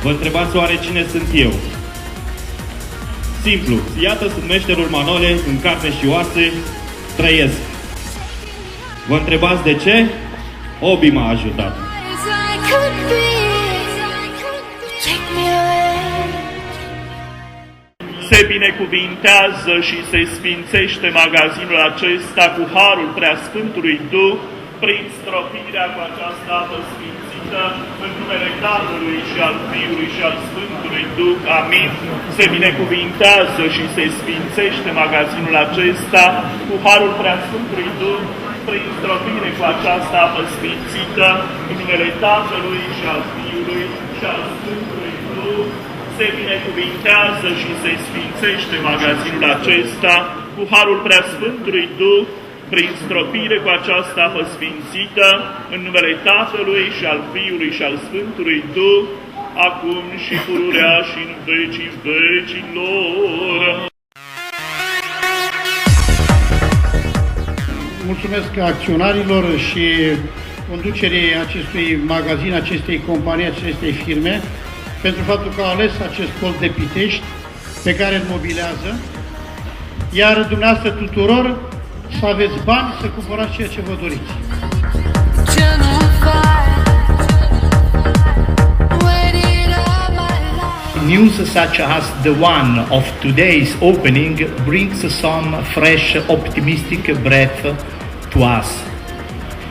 Vă întrebați oare cine sunt eu? Simplu, iată sunt meșterul Manole, în carne și oase, trăiesc. Vă întrebați de ce? Obi m-a ajutat. Se binecuvintează și se sfințește magazinul acesta cu harul preasfântului Duh, prin stropirea cu această apă sfințită, în numele Tatălui și al Fiului și al Sfântului Duh. Amin. Se binecuvintează și se sfințește magazinul acesta cu harul preasfântului Duh, prin stropire cu această apă sfințită, în numele Tatălui și al Fiului și al Sfântului Duh. Se binecuvintează și se sfințește magazinul acesta cu harul preasfântului Duh, prin stropire cu această apă sfințită, în numele Tatălui și al Fiului și al Sfântului Duh, acum și pururea și în vecii vecilor. Mulțumesc acționarilor și conducerii acestui magazin, acestei companii, acestei firme, pentru faptul că au ales acest colț de Pitești pe care îl mobilează, iar dumneavoastră tuturor să aveți bani să cumpărați ceea ce vă doriți. News such as the one of today's opening brings some fresh, optimistic breath to us.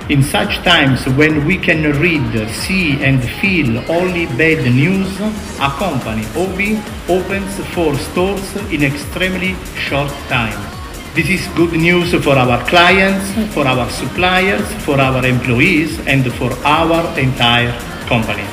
In such times when we can read, see and feel only bad news, a company, Obi, opens 4 stores in extremely short time. This is good news for our clients, for our suppliers, for our employees and for our entire company.